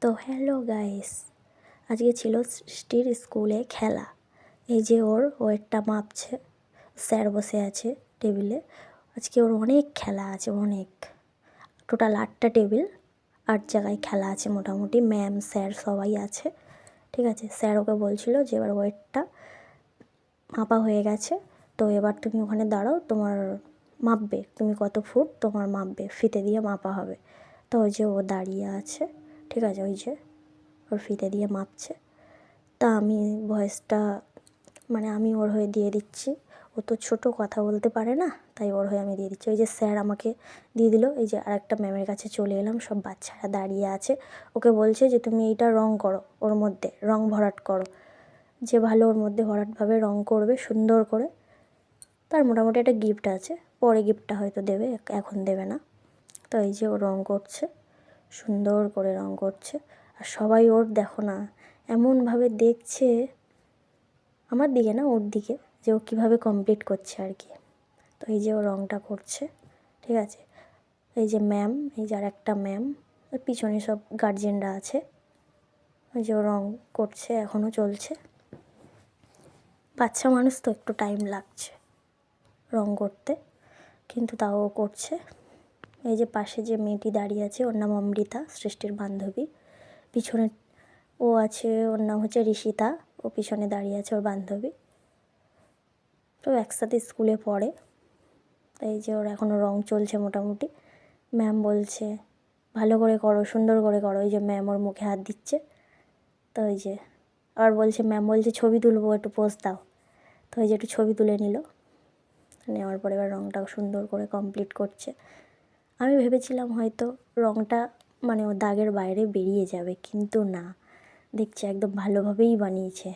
তো hello guys, আজকে ছিল সৃষ্টির স্কুলে খেলা। এই যে ওর ওয়েটটা মাপছে, স্যার বসে আছে টেবিলে। আজকে ওর অনেক খেলা আছে, অনেক, টোটাল 8টা টেবিল, 8 জায়গায় খেলা আছে মোটামুটি। ম্যাম স্যার সবাই আছে, ঠিক আছে। স্যার ওকে বলছিল যে এবার ওয়েটটা মাপা হয়ে গেছে, তো এবার তুমি ওখানে দাঁড়াও, তোমার মাপবে, তুমি কত ফুট তোমার মাপবে, ফিতে দিয়ে মাপা হবে। তো ওই যে ও দাঁড়িয়ে আছে, ঠিক আছে, ওই যে ওর ফিতে দিয়ে মাপছে। তা আমি ভয়েসটা আমি ওর হয়ে দিয়ে দিচ্ছি। ও তো ছোটো, কথা বলতে পারে না, তাই ওর হয়ে আমি দিয়ে দিচ্ছি। ওই যে স্যার আমাকে দিয়ে দিল। এই যে আরেকটা ম্যামের কাছে চলে এলাম, সব বাচ্চারা দাঁড়িয়ে আছে। ওকে বলছে যে তুমি এইটা রং করো, ওর মধ্যে রং ভরাট করো, যে ভালো ওর মধ্যে ভরাটভাবে রং করবে সুন্দর করে, তার মোটামুটি একটা গিফট আছে। পরে গিফটটা হয়তো দেবে, এখন দেবে না। তো এই যে ও রং করছে, সুন্দর করে রং করছে। আর সবাই ওর, দেখো না, এমনভাবে দেখছে আমার দিকে না, ওর দিকে, যে ও কীভাবে কমপ্লিট করছে আর কি। তো এই যে ও রংটা করছে, ঠিক আছে। এই যে ম্যাম, এই যে আর একটা ম্যাম, ওর পিছনে সব গার্জেনরা আছে। ওই যে ও রং করছে, এখনও চলছে। বাচ্চা মানুষ তো একটু টাইম লাগছে রং করতে, কিন্তু তাও ও করছে। এই যে পাশে যে মেয়েটি দাঁড়িয়ে আছে, ওর নাম অমৃতা, সৃষ্টির বান্ধবী। পিছনে ও আছে, ওর নাম হচ্ছে ঋষিতা, ও পিছনে দাঁড়িয়ে আছে, ওর বান্ধবী। তো একসাথে স্কুলে পড়ে। এই যে ওর এখনও রং চলছে মোটামুটি। ম্যাম বলছে ভালো করে করো, সুন্দর করে করো। ওই যে ম্যাম ওর মুখে হাত দিচ্ছে। তো ওই যে আবার বলছে, ম্যাম বলছে ছবি তুলবো, একটু পোজ দাও। তো ওই যে একটু ছবি তুলে নিল, নেওয়ার পরে এবার রংটাও সুন্দর করে কমপ্লিট করছে। আমি ভেবেছিলাম হয়তো রংটা ও দাগের বাইরে বেরিয়ে যাবে, কিন্তু না, দেখছি একদম ভালোভাবেই বানিয়েছে।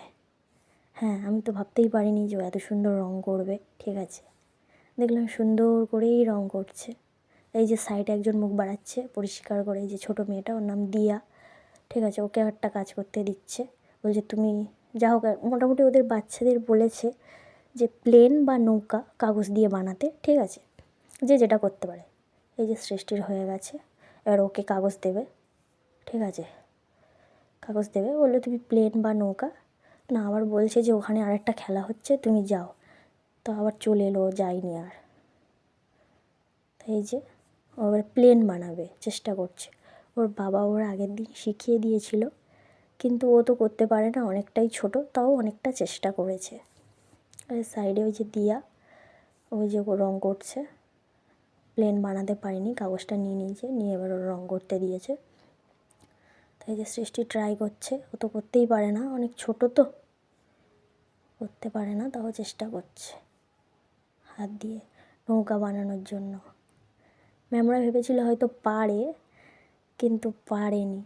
হ্যাঁ, আমি তো ভাবতেই পারিনি যে ও এত সুন্দর রং করবে, ঠিক আছে। দেখলাম সুন্দর করেই রং করছে। এই যে সাইডে একজন মুখ বাড়াচ্ছে পরিষ্কার করে, এই যে ছোটো মেয়েটা, ওর নাম দিয়া, ঠিক আছে। ওকে একটা কাজ করতে দিচ্ছে, বলছে তুমি যা হোক, মোটামুটি ওদের বাচ্চাদের বলেছে যে প্লেন বা নৌকা কাগজ দিয়ে বানাতে, ঠিক আছে, যে যেটা করতে পারে। এই যে সৃষ্টির হয়ে গেছে, এবার ওকে কাগজ দেবে, ঠিক আছে, কাগজ দেবে। বললো তুমি প্লেন বা নৌকা, না, আবার বলছে যে ওখানে আরেকটা খেলা হচ্ছে, তুমি যাও। তো আবার চলে এলো, যায়নি আর। তো এই যে ও আবার প্লেন বানাবে চেষ্টা করছে। ওর বাবা ওর আগের দিন শিখিয়ে দিয়েছিল, কিন্তু ও তো করতে পারে না, অনেকটাই ছোট, তাও অনেকটা চেষ্টা করেছে। আর সাইডে ওই যে দিয়া, ওই যে ও রং করছে, প্লেন বানাতে পারিনি, কাগজটা নিয়ে নিয়েছে, নিয়ে এবার ওর রং করতে দিয়েছে। তাই যে সৃষ্টি ট্রাই করছে, ও তো করতেই পারে না, অনেক ছোট তো, করতে পারে না, তাও চেষ্টা করছে হাত দিয়ে নৌকা বানানোর জন্য। ম্যামরা ভেবেছিল হয়তো পারে, কিন্তু পারেনি,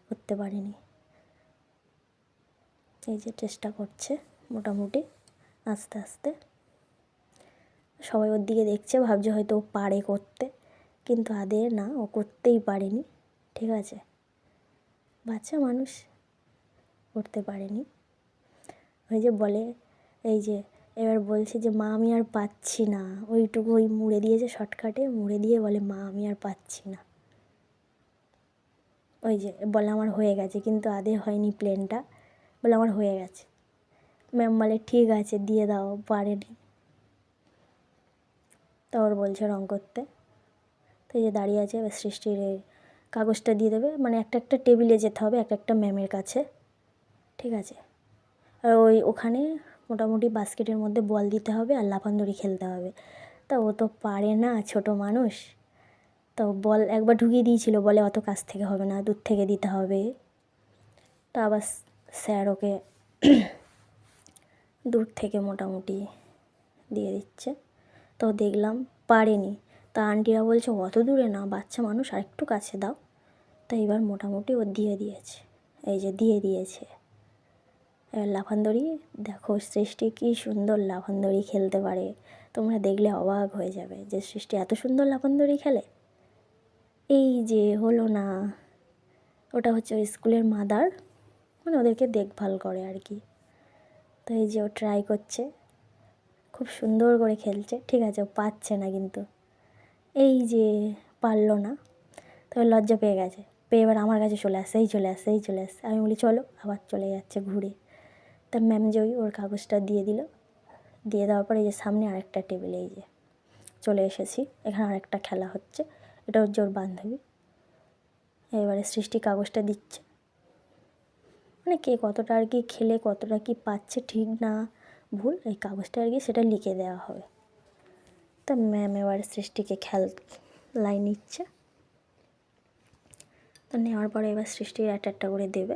করতে পারেনি। এই যে চেষ্টা করছে মোটামুটি, আস্তে আস্তে। সবাই ওর দিকে দেখছে, ভাবছে হয়তো ও পারে করতে, কিন্তু আদে না, ও করতেই পারেনি, ঠিক আছে। বাচ্চা মানুষ, করতে পারেনি। ওই যে বলে, এই যে এবার বলছে যে মা আমি আর পাচ্ছি না, ওইটুকু ওই মুড়ে দিয়েছে, শর্টকাটে মুড়ে দিয়ে বলে মা আমি আর পাচ্ছি না। ওই যে বলে আমার হয়ে গেছে, কিন্তু আদে হয়নি প্লেনটা, বলে আমার হয়ে গেছে। ম্যাম বলে ঠিক আছে দিয়ে দাও, পারেনি। তো ওর বলছে রং করতে। তো এই যে দাঁড়িয়ে আছে, এবার সৃষ্টির কাগজটা দিয়ে দেবে, একটা একটা টেবিলে যেতে হবে, একটা একটা ম্যামের কাছে, ঠিক আছে। আর ওখানে মোটামুটি বাস্কেটের মধ্যে বল দিতে হবে আর লাফান্দড়ি খেলতে হবে। তা ও তো পারে না, ছোট মানুষ। তো বল একবার ঢুকিয়ে দিয়েছিল, বলে অত কাছ থেকে হবে না, দূর থেকে দিতে হবে। তো আবার স্যার ওকে দূর থেকে মোটামুটি দিয়ে দিচ্ছে। তো দেখলাম পারেনি। তা আন্টিরা বলছে অত দূরে না, বাচ্চা মানুষ, আর একটু কাছে দাও। তো এবার মোটামুটি ও দিয়ে দিয়েছে, এই যে দিয়ে দিয়েছে। এবার লাফান্দড়ি দেখো, সৃষ্টি কী সুন্দর লাফান্দড়ি খেলতে পারে, তোমরা দেখলে অবাক হয়ে যাবে যে সৃষ্টি এত সুন্দর লাফান্দড়ি খেলে। এই যে হলো না, ওটা হচ্ছে ওই স্কুলের মাদার, ওদেরকে দেখভাল করে আর কি। তো এই যে ও ট্রাই করছে, খুব সুন্দর করে খেলছে, ঠিক আছে। ও পাচ্ছে না, কিন্তু এই যে পারলো না, তবে লজ্জা পেয়ে গেছে। পেয়ে এবার আমার কাছে চলে আসে, এই চলে আসে। আমি বলি চলো, আবার চলে যাচ্ছে ঘুরে। তা ম্যাম যে ওর কাগজটা দিয়ে দিল, দিয়ে দেওয়ার পরে এই যে সামনে আরেকটা টেবিলে এই যে চলে এসেছি, এখানে আরেকটা খেলা হচ্ছে। এটা হচ্ছে ওর বান্ধবী। এবারে সৃষ্টি কাগজটা দিচ্ছে, মানে কে কতটা আর কি খেলে কতটা কি পাচ্ছে ঠিক না ভুল, এই কাগজটা আর কি সেটা লিখে দেওয়া হবে। তা ম্যাম এবারে সৃষ্টিকে খেলাই নিচ্ছে। তো নেওয়ার পরে এবার সৃষ্টির একটা করে দেবে,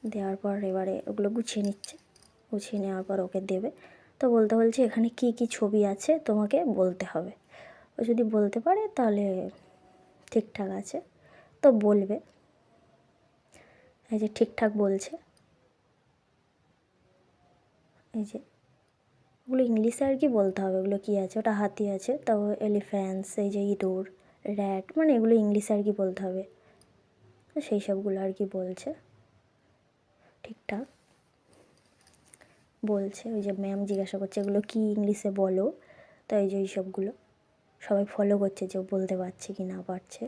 দেওয়ার পর এবারে ওগুলো গুছিয়ে নিচ্ছে, গুছিয়ে নেওয়ার পর ওকে দেবে। তো বলছে এখানে কি কি ছবি আছে তোমাকে বলতে হবে। ও যদি বলতে পারে তাহলে ঠিকঠাক আছে, তো বলবে। এই যে ঠিকঠাক বলছে, এই যে ওগুলো ইংলিশে আর কি বলতে হবে, ওগুলো কী আছে, ওটা হাতি আছে, তাও এলিফ্যান্টস, এই যে ইঁদুর, র্যাট, মানে এগুলো ইংলিশে আর কি বলতে হবে। তো সেই সবগুলো আর কি বলছে, ঠিকঠাক বলছে। ওই যে ম্যাম জিজ্ঞাসা করছে এগুলো কি ইংলিশে বলো, তো এই যে এই সবগুলো সবাই ফলো করছে যে ও বলতে পারছে কি না পারছে।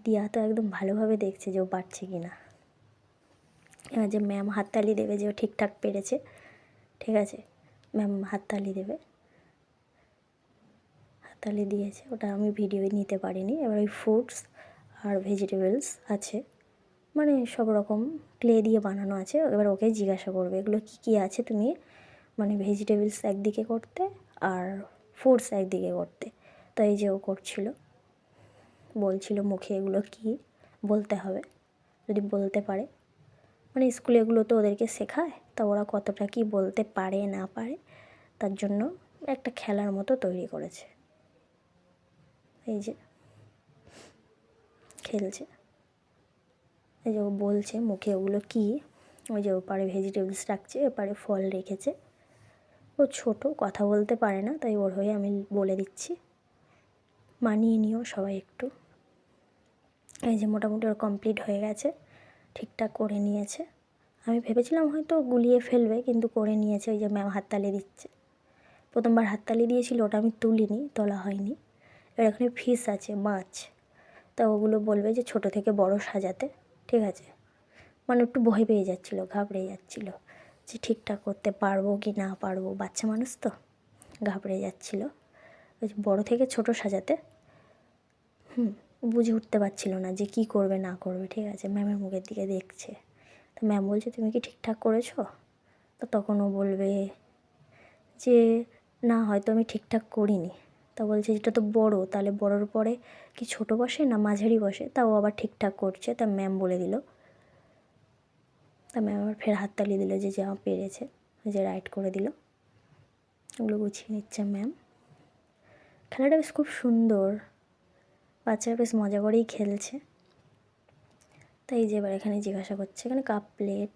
দিয়া তো একদম ভালোভাবে দেখছে যে ও পারছে কি না। এবার যে ম্যাম হাততালি দেবে যে ও ঠিকঠাক পেরেছে, ঠিক আছে, ম্যাম হাততালি দেবে। হাততালি দিয়েছে, ওটা আমি ভিডিও নিতে পারিনি। এবার ওই ফ্রুটস আর ভেজিটেবলস আছে, মানে সব রকম ক্লে দিয়ে বানানো আছে। এবার ওকে জিজ্ঞাসা করবে এগুলো কী কী আছে, তুমি মানে ভেজিটেবলস একদিকে করতে আর ফ্রুটস একদিকে করতে। তো এই যে ও করছিল, বলছিল মুখে এগুলো কী বলতে হবে, যদি বলতে পারে, মানে স্কুলে এগুলো তো ওদেরকে শেখায়, তা ওরা কতটা কি বলতে পারে না পারে তার জন্য একটা খেলার মতো তৈরি করেছে। এই যে খেলছে, এই যে ও বলছে মুখে ওগুলো কী, ওই যে ওপারে ভেজিটেবলস রাখছে, এপারে ফল রেখেছে। ও ছোট, কথা বলতে পারে না, তাই ওর হয়ে আমি বলে দিচ্ছি, মানিয়ে নিও সবাই একটু। এই যে মোটামুটি ওর কমপ্লিট হয়ে গেছে, ঠিকঠাক করে নিয়েছে। আমি ভেবেছিলাম হয়তো গুলিয়ে ফেলবে, কিন্তু করে নিয়েছে। ওই যে ম্যাম হাততালি দিচ্ছে, প্রথমবার হাততালি দিয়েছিল, ওটা আমি তুলিনি, তোলা হয়নি। এবার এখানে ফিশ আছে, মাছ, তা ওগুলো বলবে যে ছোট থেকে বড় সাজাতে, ঠিক আছে। মানে একটু ভয় পেয়ে যাচ্ছিলো, ঘাবড়ে যাচ্ছিলো যে ঠিকঠাক করতে পারবো কি না পারবো, বাচ্চা মানুষ তো ঘাবড়ে যাচ্ছিলো। ওই যে বড়ো থেকে ছোট সাজাতে বুঝে উঠতে পারছিল না যে কী করবে না করবে, ঠিক আছে। ম্যামের মুখের দিকে দেখছে, তো ম্যাম বলছে তুমি কি ঠিকঠাক করেছো? তো তখন ও বলবে যে না, হয়তো আমি ঠিকঠাক করিনি। তা বলছে যেটা তো বড়, তাহলে বড়োর পরে কি ছোট বসে না মাঝারি বসে, তাও আবার ঠিকঠাক করছে। তা ম্যাম বলে দিল, তা ম্যাম আবার ফের হাততালি দিল যে যা পেরেছে, যে রাইট করে দিল। ওগুলো গুছিয়ে নিচ্ছে ম্যাম। খেলাটা বেশ খুব সুন্দর, বাচ্চারা বেশ মজা করেই খেলছে। তাই যে এবার এখানে জিজ্ঞাসা করছে, এখানে কাপ প্লেট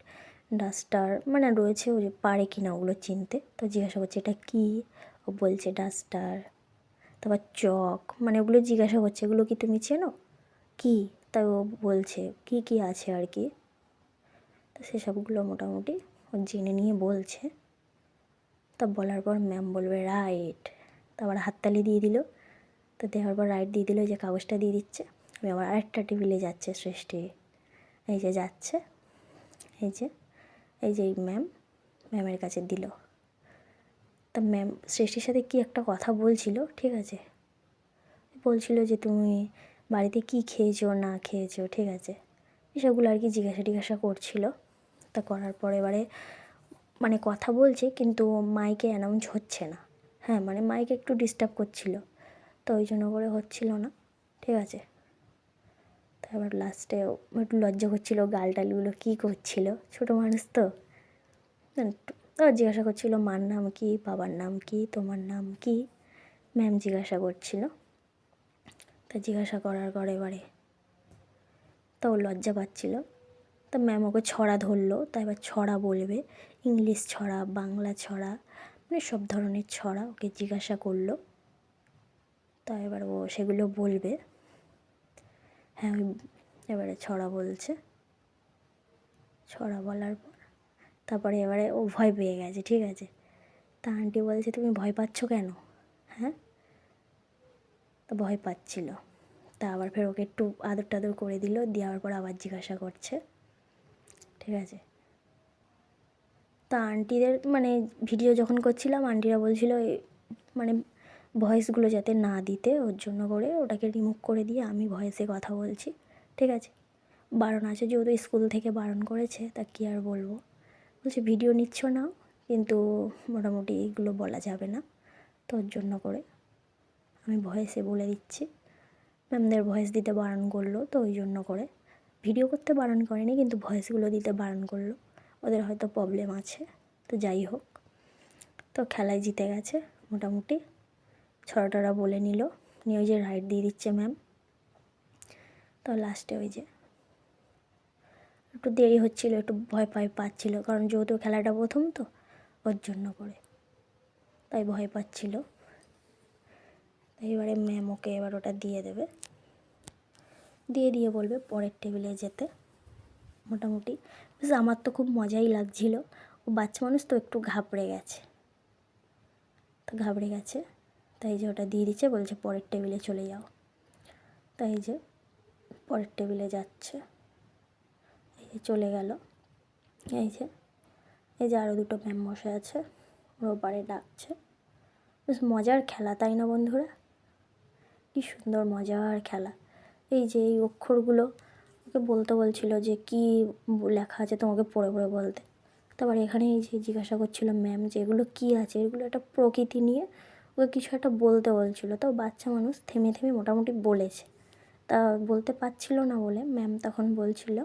ডাস্টার মানে রয়েছে, ও যে পারে কি না ওগুলো চিনতে। তো জিজ্ঞাসা করছে এটা কী, ও বলছে ডাস্টার। তারপর চক, মানে ওগুলো জিজ্ঞাসা করছে এগুলো কি তুমি চেনো কী, তাই ও বলছে কী কী আছে আর কি। তো সেসবগুলো মোটামুটি ও জেনে নিয়ে বলছে। তা বলার পর ম্যাম বলবে রাইট, তারপর হাততালি দিয়ে দিল। তো দেওয়ার পর রাইট দিয়ে দিল, যে কাগজটা দিয়ে দিচ্ছে। আমি আবার আরেকটা টেবিলে যাচ্ছে সৃষ্টি, এই যে যাচ্ছে, এই যে এই ম্যামের কাছে দিল। তা ম্যাম সৃষ্টির সাথে কি একটা কথা বলছিল, ঠিক আছে, বলছিল যে তুমি বাড়িতে কি খেয়েছো না খেয়েছো, ঠিক আছে, এসবগুলো আর কি জিজ্ঞাসা করছিল। তা করার পর এবারে মানে কথা বলছে কিন্তু মাইকে অ্যানাউন্স হচ্ছে না, হ্যাঁ মানে মাইকে একটু ডিস্টার্ব করছিল, তো ওই জন্য করে হচ্ছিল না, ঠিক আছে। তারপর লাস্টে একটু লজ্জা করছিলো, গাল টালগুলো কী করছিল, ছোটো মানুষ তো। তো জিজ্ঞাসা করছিল মার নাম কি, বাবার নাম কি, তোমার নাম কি, ম্যাম জিজ্ঞাসা করছিল। তা জিজ্ঞাসা করার পর এবারে তো লজ্জা পাচ্ছিল। তা ম্যাম ওকে ছড়া ধরলো, তা এবার ছড়া বলবে, ইংলিশ ছড়া, বাংলা ছড়া, মানে সব ধরনের ছড়া ওকে জিজ্ঞাসা করলো। তা এবার ও সেগুলো বলবে। হ্যাঁ ওই এবারে ছড়া বলছে, ছড়া বলার পর তারপরে এবারে ও ভয় পেয়ে গেছে, ঠিক আছে। তা আন্টি বলছে তুমি ভয় পাচ্ছ কেন, হ্যাঁ, তো ভয় পাচ্ছিল। তা আবার ফের ওকে একটু আদর টাদর করে দিল, দেওয়ার পর আবার জিজ্ঞাসা করছে, ঠিক আছে। তা আন্টিদের মানে ভিডিও যখন করছিলাম আন্টিরা বলছিল মানে ভয়েসগুলো যাতে না দিতে, ওর জন্য করে ওটাকে রিমুভ করে দিয়ে আমি ভয়েসে কথা বলছি, ঠিক আছে। বারণ আছে, যেহেতু স্কুল থেকে বারণ করেছে, তা কী আর বলবো। বলছে ভিডিও নিচ্ছ না, কিন্তু মোটামুটি এইগুলো বলা যাবে না, তো ওর জন্য করে আমি ভয়েসে বলে দিচ্ছি। ম্যামদের ভয়েস দিতে বারণ করলো, তো ওই জন্য করে ভিডিও করতে বারণ করেনি, কিন্তু ভয়েসগুলো দিতে বারণ করলো। ওদের হয়তো প্রবলেম আছে, তো যাই হোক। তো খেলায় জিতে গেছে মোটামুটি, ছড়াটা বলে নিল, নিয়ে ওই যে রাইড দিয়ে দিচ্ছে ম্যাম। তো লাস্টে ওই যে একটু দেরি হচ্ছিলো, একটু ভয় পাচ্ছিলো, কারণ যেহেতু খেলাটা প্রথম তো ওর জন্য করে, তাই ভয় পাচ্ছিল। তাই এবারে ম্যাম ওকে এবার ওটা দিয়ে দেবে, দিয়ে বলবে পরের টেবিলে যেতে। মোটামুটি বেশ আমার তো খুব মজাই লাগছিল। ও বাচ্চা মানুষ তো একটু ঘাবড়ে গেছে, তাই যে ওটা দিয়ে দিচ্ছে, বলছে পরের টেবিলে চলে যাও। তাই যে পরের টেবিলে যাচ্ছে, এই যে চলে গেল। এই যে আরও দুটো ম্যাম বসে আছে, ওর ওপারে ডাকছে। বেশ মজার খেলা, তাই না বন্ধুরা? কী সুন্দর মজার খেলা। এই যে এই অক্ষরগুলো ওকে বলতে বলছিল যে কী লেখা আছে তোমাকে পড়ে বলতে। তারপর এখানে এই যে জিজ্ঞাসা করছিল ম্যাম যে এগুলো কী আছে, এগুলো একটা প্রকৃতি নিয়ে ওকে কিছু একটা বলতে বলছিল। তো বাচ্চা মানুষ থেমে মোটামুটি বলেছে। তা বলতে পারছিল না বলে ম্যাম তখন বলছিল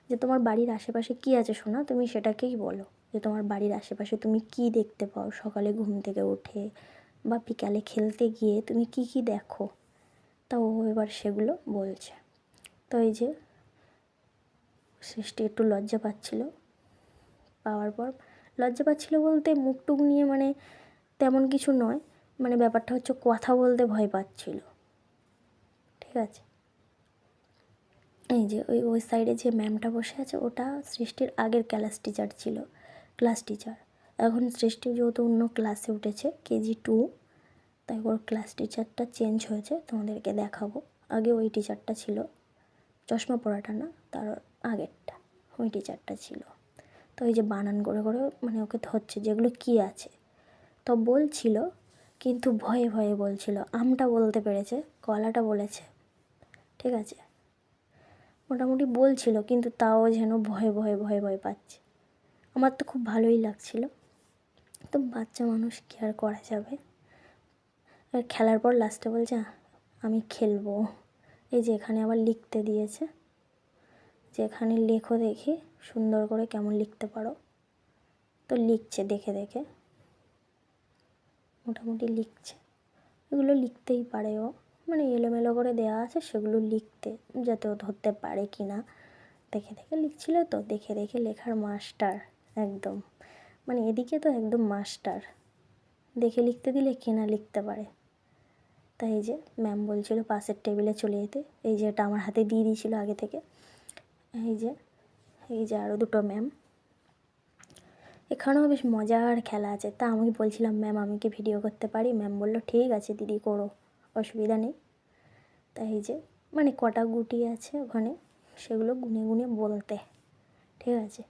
যে তোমার বাড়ির আশেপাশে কী আছে সোনা, তুমি সেটাকেই বলো, যে তোমার বাড়ির আশেপাশে তুমি কী দেখতে পাও, সকালে ঘুম থেকে উঠে বা বিকালে খেলতে গিয়ে তুমি কী দেখো। তা ও এবার সেগুলো বলছে। তো এই যে সৃষ্টি একটু লজ্জা পাচ্ছিল, পাওয়ার পর লজ্জা পাচ্ছিল বলতে মুখ টুক নিয়ে মানে তেমন কিছু নয়, মানে ব্যাপারটা হচ্ছে কথা বলতে ভয় পাচ্ছিল, ঠিক আছে। এই যে ওই সাইডে যে ম্যামটা বসে আছে ওটা সৃষ্টির আগের ক্লাস টিচার। এখন সৃষ্টি যেহেতু অন্য ক্লাসে উঠেছে KG 2, তাই ওর ক্লাস টিচারটা চেঞ্জ হয়েছে, তোমাদেরকে দেখাবো। আগে ওই টিচারটা ছিল, চশমা পরাটা না, তার আগেরটা ওই টিচারটা ছিল। তো এই যে বানান করে মানে ওকে ধরছে যেগুলো কী আছে, তো বলছিল, কিন্তু ভয়ে বলছিল। আমটা বলতে পেরেছে, কলাটা বলেছে, ঠিক আছে। মোটামুটি বলছিল, কিন্তু তাও যেন ভয়ে পাচ্ছে। আমার তো খুব ভালোই লাগছিল। তো বাচ্চা মানুষ কী আর করা যাবে। আর খেলার পর লাস্টে বলছে আমি খেলবো। এই যে এখানে আবার লিখতে দিয়েছে, যে এখানে লেখো দেখি সুন্দর করে কেমন লিখতে পারো। তো লিখছে দেখে মোটামুটি লিখছে। এগুলো লিখতেই পারে ও, মানে এলোমেলো করে দেওয়া আছে, সেগুলো লিখতে যাতে ও ধরতে পারে কি না দেখে লিখছিল। তো দেখে লেখার মাস্টার একদম, মানে এদিকে তো একদম মাস্টার, দেখে লিখতে দিলে কে না লিখতে পারে। তাই এই যে ম্যাম বলছিল পাশের টেবিলে চলে যেতে, এই যে এটা আমার হাতে দিয়ে দিয়েছিল আগে থেকে। এই যে আরও দুটো ম্যাম, এখানেও বেশ মজার খেলা আছে। তা আমি বলছিলাম ম্যাম আমি কি ভিডিও করতে পারি? ম্যাম বললো ঠিক আছে দিদি করো, অসুবিধা নেই। তাই এই যে মানে কটা গুটি আছে ওখানে, সেগুলো গুনে বলতে, ঠিক আছে।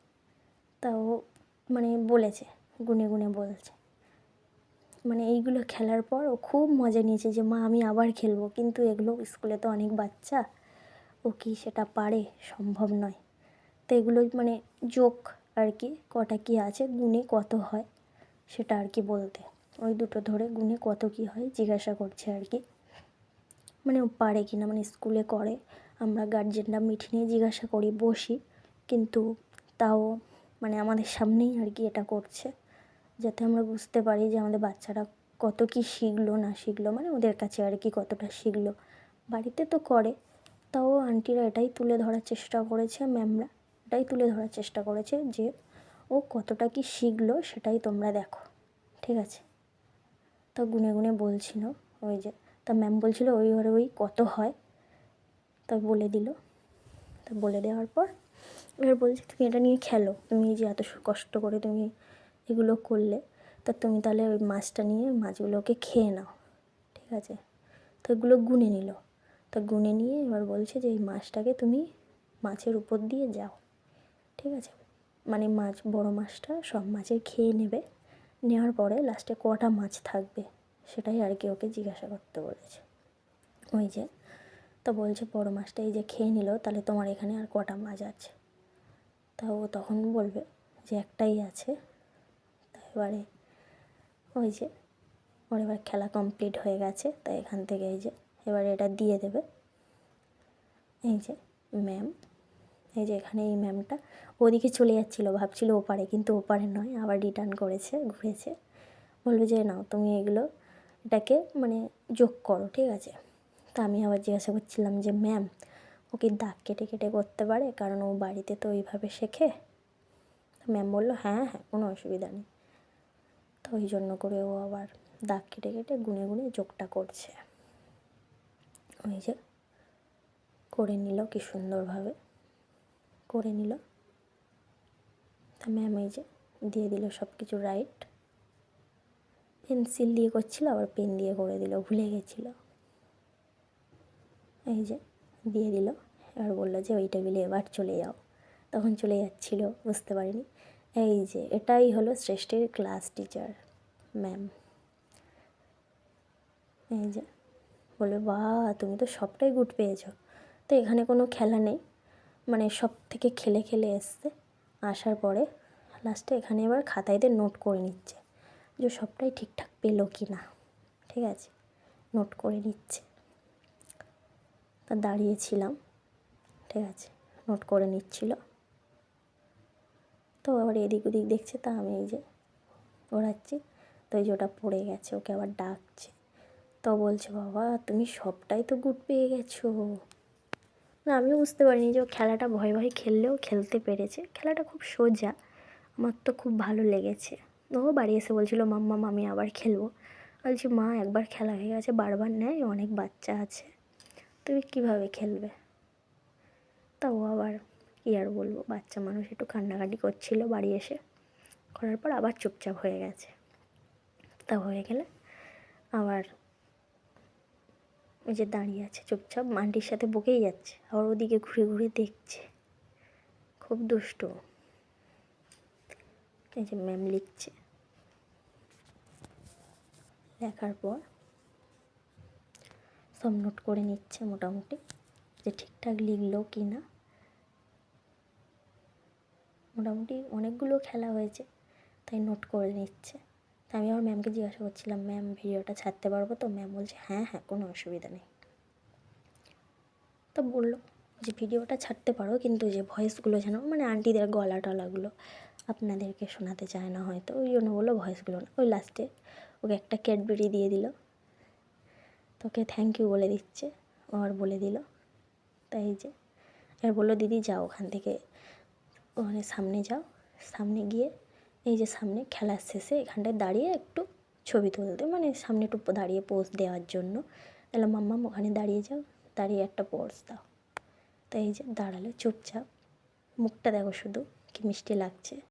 তাও মানে বলেছে, গুনে বলছে। মানে এইগুলো খেলার পর ও খুব মজা নিয়েছে যে মা আমি আবার খেলবো, কিন্তু এগুলো স্কুলে তো অনেক বাচ্চা, ও কি সেটা পারে? সম্ভব নয়। তো এগুলো মানে যোগ আর কি, কটা কী আছে গুনে কত হয় সেটা আর কি বলতে, ওই দুটো ধরে গুনে কত কী হয় জিজ্ঞাসা করছে আর কি, মানে ও পারে কি না। মানে স্কুলে করে, আমরা গার্জেনরা মিটিংয়ে জিজ্ঞাসা করি, বসি, কিন্তু তাও মানে আমাদের সামনেই আর কি এটা করছে, যাতে আমরা বুঝতে পারি যে আমাদের বাচ্চারা কত কী শিখলো না শিখলো, মানে ওদের কাছে আর কি কতটা শিখলো। বাড়িতে তো করে, তাও আন্টিরা এটাই তুলে ধরার চেষ্টা করেছে, ম্যামরা এটাই তুলে ধরার চেষ্টা করেছে যে ও কতটা কি শিখলো সেটাই তোমরা দেখো, ঠিক আছে। তো গুনে বলছিল, ওই যে তা ম্যাম বলছিল ওই ঘরে ওই কত হয়, তা বলে দিল। তা বলে দেওয়ার পর এবার বলছে তুমি এটা নিয়ে খেলো, তুমি যে এত কষ্ট করে তুমি এগুলো করলে, তা তুমি তাহলে ওই মাছটা নিয়ে মাছগুলোকে খেয়ে নাও, ঠিক আছে। তো এগুলো গুনে নিল, তা গুনে নিয়ে এবার বলছে যে এই মাছটাকে তুমি মাছের উপর দিয়ে যাও, ঠিক আছে, মানে মাছ বড় মাছটা সব মাছের খেয়ে নেবে, নেওয়ার পরে লাস্টে কটা মাছ থাকবে সেটাই আর কি ওকে জিজ্ঞাসা করতে বলেছে। ওই যে তো বলছে বড় মাছটা এই যে খেয়ে নিল, তাহলে তোমার এখানে আর কটা মাছ আছে? তা ও তখন বলবে যে একটাই আছে। তা এবারে ওই যে ওর এবার খেলা কমপ্লিট হয়ে গেছে, তাই এখান থেকে এই যে এবারে এটা দিয়ে দেবে এই যে ম্যাম। এই যে এখানে এই ম্যামটা ওদিকে চলে যাচ্ছিলো, ভাবছিল ওপারে, কিন্তু ওপারে নয়, আবার রিটার্ন করেছে, ঘুরেছে। বলবে যে নাও তুমি এগুলো এটাকে মানে যোগ করো, ঠিক আছে। তা আমি আবার জিজ্ঞাসা করছিলাম যে ম্যাম ও কি দাগ কেটে কেটে করতে পারে, কারণ ও বাড়িতে তো ওইভাবে শেখে। ম্যাম বললো হ্যাঁ হ্যাঁ কোনো অসুবিধা নেই। তো ওই জন্য করে ও আবার দাগ কেটে কেটে গুনে গুনে যোগটা করছে। ওই যে করে নিল, কি সুন্দরভাবে করে নিল। তা ম্যাম এই যে দিয়ে দিল সব কিছু রাইট। পেন্সিল দিয়ে করছিল, আবার পেন দিয়ে করে দিল, ভুলে গেছিল। এই যে দিয়ে দিল, এবার বললো যে ওই টেবিলে এবার চলে যাও। তখন চলে যাচ্ছিল, বুঝতে পারিনি। এই যে এটাই হলো শ্রেষ্ঠীর ক্লাস টিচার ম্যাম। এই যে বলবে বাহ তুমি তো সবটাই গুড পেয়েছো। তো এখানে কোনো খেলা নেই, মানে সব থেকে খেলে খেলে এসছে, আসার পরে লাস্টে এখানে এবার খাতাইতে নোট করে নিচ্ছে যে সবটাই ঠিকঠাক পেলো কি না, ঠিক আছে, নোট করে নিচ্ছে। তা দাঁড়িয়েছিলাম, ঠিক আছে, নোট করে নিচ্ছিল। তো আবার এদিক ওদিক দেখছে, তা আমি এই যে ওড়াচ্ছি, তো এই যে ওটা পড়ে গেছে, ওকে আবার ডাকছে। তো বলছে বাবা তুমি সবটাই তো গুড পেয়ে গেছো। না আমিও বুঝতে পারিনি যে ও খেলাটা ভয়ে ভয়ে খেললেও খেলতে পেরেছে। খেলাটা খুব সোজা, আমার তো খুব ভালো লেগেছে। ও বাড়ি এসে বলছিল মাম্মা আমি আবার খেলবো। বলছি মা একবার খেলা হয়ে গেছে, বারবার নেয়, অনেক বাচ্চা আছে, তুমি কীভাবে খেলবে। তা ও আবার কী আর বলবো, বাচ্চা মানুষ একটু কান্নাকাটি করছিল বাড়ি এসে, করার পর আবার চুপচাপ হয়ে গেছে। তা হয়ে গেলে আবার ওই যে দাঁড়িয়ে আছে চুপচাপ, আন্টির সাথে বকেই যাচ্ছে, আবার ওদিকে ঘুরে ঘুরে দেখছে, খুব দুষ্ট। এই যে ম্যাম লিখছে, লেখার পর সব নোট করে নিচ্ছে মোটামুটি, যে ঠিকঠাক লিখলো কি না। মোটামুটি অনেকগুলো খেলা হয়েছে, তাই নোট করে নিচ্ছে। তাই আমি আমার ম্যামকে জিজ্ঞাসা করছিলাম ম্যাম ভিডিওটা ছাড়তে পারবো তো? ম্যাম বলছে হ্যাঁ হ্যাঁ কোনো অসুবিধা নেই। তো বললো যে ভিডিওটা ছাড়তে পারো, কিন্তু যে ভয়েসগুলো যেন মানে আন্টিদের গলা টলাগুলো আপনাদেরকে শোনাতে চায় না হয়তো, ওই জন্য বললো ভয়েসগুলো না। ওই লাস্টে ওকে একটা ক্যাডবেরি দিয়ে দিল, তোকে থ্যাংক ইউ বলে দিচ্ছে, আর বলে দিল। তাই যে এবার বললো দিদি যাও ওখান থেকে, ওখানে সামনে যাও, সামনে গিয়ে এই যে সামনে খেলার শেষে এখানটায় দাঁড়িয়ে একটু ছবি তুলতে, মানে সামনে একটু দাঁড়িয়ে পোজ দেওয়ার জন্য। তাহলে মাম্মাম ওখানে দাঁড়িয়ে যাও, দাঁড়িয়ে একটা পোজ দাও। তাই এই যে দাঁড়ালে চুপচাপ, মুখটা দেখো শুধু কি মিষ্টি লাগছে।